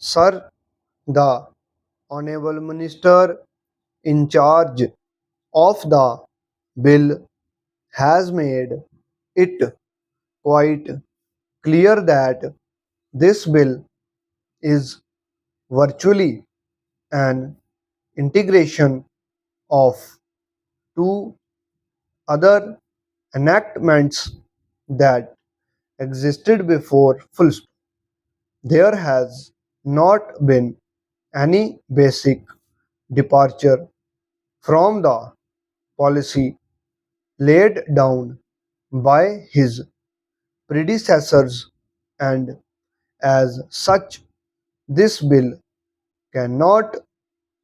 Sir, the Honourable Minister in charge of the bill has made it quite clear that this bill is virtually an integration of two other enactments that existed before full stop. There has not been any basic departure from the policy laid down by his predecessors, and as such, this bill cannot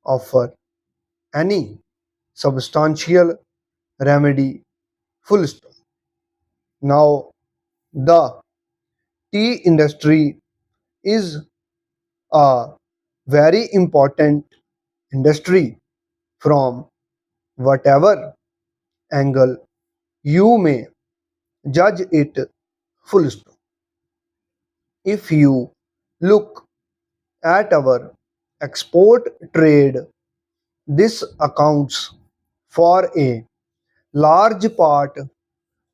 offer any substantial remedy. Full stop. Now, the tea industry is a very important industry from whatever angle you may judge it. Full stop. If you look at our export trade, this accounts for a large part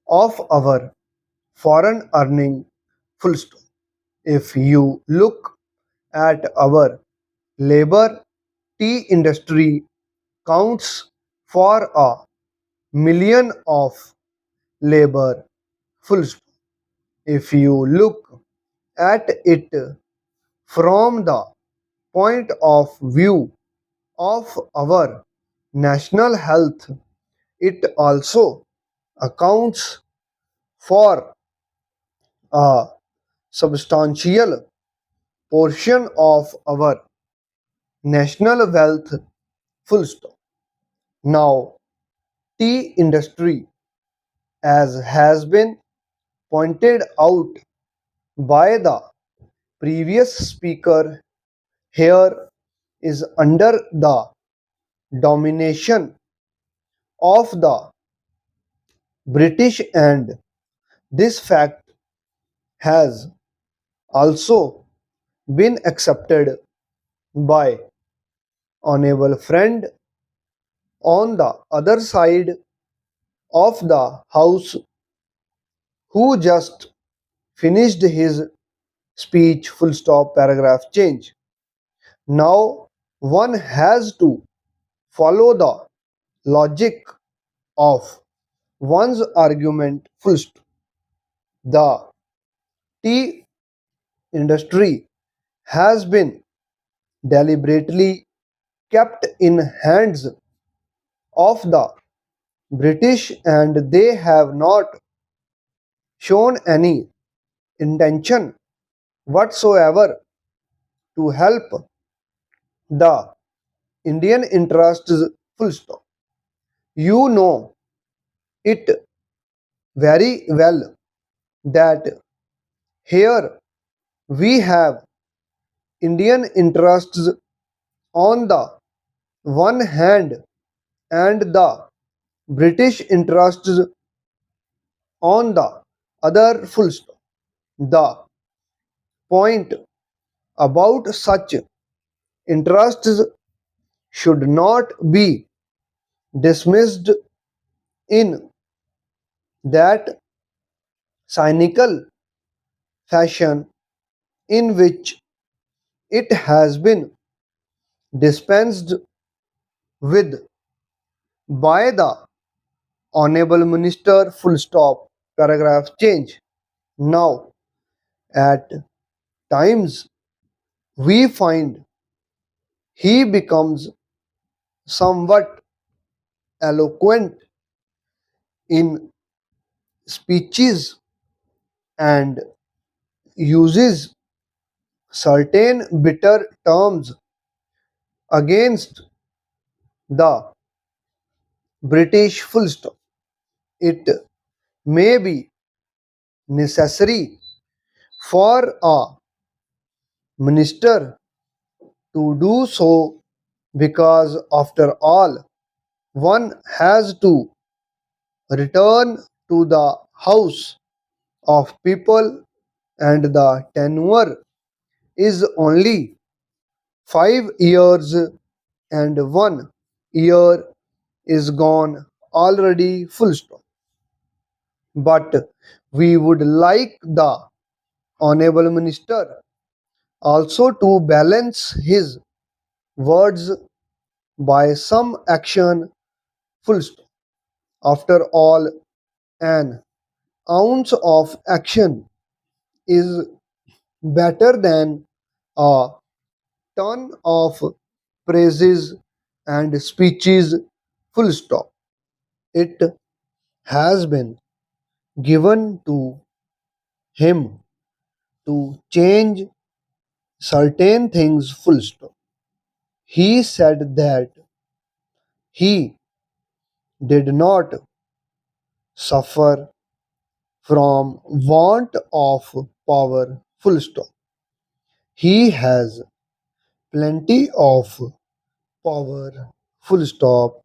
of our foreign earning. Full stop. If you look at our labor, tea industry counts for a million of labor. Full stop. If you look at it from the point of view of our national health, it also accounts for a substantial portion of our national wealth. Full stop. Now, tea industry, as has been pointed out by the previous speaker, here is under the domination of the British, and this fact has also been accepted by honorable friend on the other side of the house who just finished his speech. Full stop. Paragraph change. Now one has to follow the logic of one's argument. Full stop. The tea industry has been deliberately kept in hands of the British, and they have not shown any intention whatsoever to help the Indian interests. Full stop. You know it very well that here we have Indian interests on the one hand and the British interests on the other. Full stop. The point about such interests should not be dismissed in that cynical fashion in which it has been dispensed with by the honorable minister. Full stop. Paragraph change. Now, at times we find he becomes somewhat eloquent in speeches and uses certain bitter terms against the British. Full stop. It may be necessary for a minister to do so because, after all, one has to return to the house of people, and the tenure is only 5 years and 1 year is gone already, full stop. But we would like the Honorable Minister also to balance his words by some action, full stop. After all, an ounce of action is better than a ton of praises and speeches, full stop. It has been given to him to change certain things, full stop. He said that he did not suffer from want of power, full stop. He has plenty of power, full stop.